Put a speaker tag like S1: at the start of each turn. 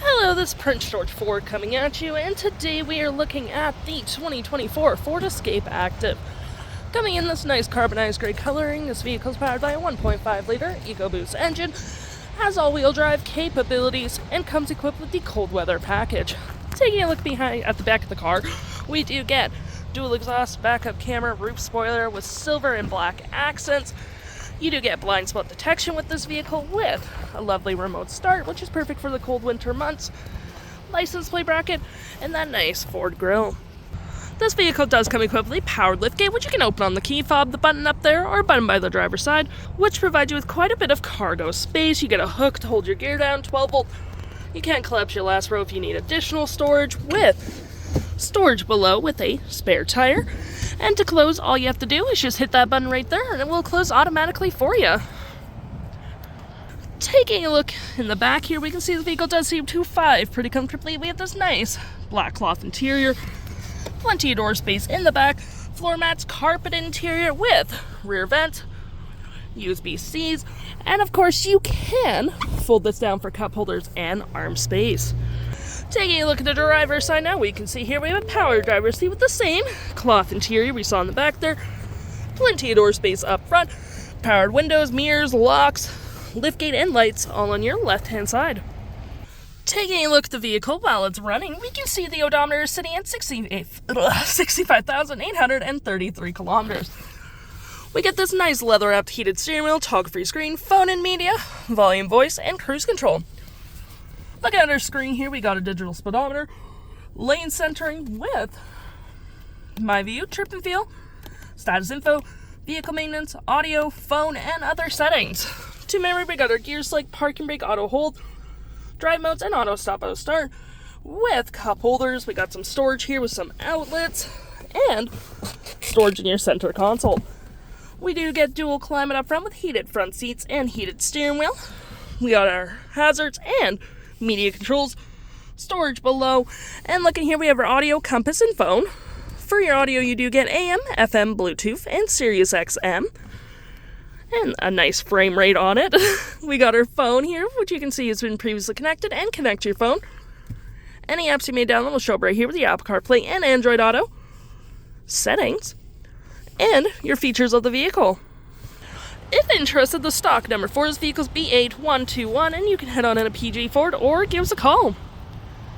S1: Hello, this is Prince George Ford coming at you, and today we are looking at the 2024 Ford Escape Active. Coming in this nice carbonized gray coloring, this vehicle is powered by a 1.5-liter EcoBoost engine, has all-wheel drive capabilities, and comes equipped with the cold weather package. Taking a look at the back of the car, we do get dual exhaust, backup camera, roof spoiler with silver and black accents. You do get blind spot detection with this vehicle with a lovely remote start, which is perfect for the cold winter months, license plate bracket, and that nice Ford grille. This vehicle does come equipped with a powered liftgate, which you can open on the key fob, the button up there, or a button by the driver's side, which provides you with quite a bit of cargo space. You get a hook to hold your gear down, 12 volt. You can collapse your last row if you need additional storage, with storage below with a spare tire. And to close, all you have to do is just hit that button right there and it will close automatically for you. Taking a look in the back here, we can see the vehicle does seem to drive pretty comfortably. We have this nice black cloth interior, plenty of door space in the back, floor mats, carpet interior with rear vent, USB-Cs, and of course you can fold this down for cup holders and arm space. Taking a look at the driver's side now, we can see here we have a power driver's seat with the same cloth interior we saw in the back there. Plenty of door space up front, powered windows, mirrors, locks, liftgate, and lights all on your left-hand side. Taking a look at the vehicle while it's running, we can see the odometer is sitting at 65,833 kilometers. We get this nice leather-wrapped heated steering wheel, toggle-free screen, phone and media, volume, voice, and cruise control. Looking at our screen here, we got a digital speedometer, lane centering with my view, trip and feel, status info, vehicle maintenance, audio, phone, and other settings. To memory, we got our gear select, parking brake, auto hold, drive modes, and auto stop, auto start. With cup holders, we got some storage here with some outlets, and storage in your center console. We do get dual climate up front with heated front seats and heated steering wheel. We got our hazards and media controls, storage below, and looking here we have our audio, compass, and phone. For your audio you do get AM, FM, Bluetooth, and SiriusXM, and a nice frame rate on it. We got our phone here, which you can see has been previously connected, and connect your phone. Any apps you may download will show up right here with the Apple CarPlay and Android Auto, settings, and your features of the vehicle. If interested, the stock number for this vehicle is B8121, and you can head on in a PG Ford or give us a call.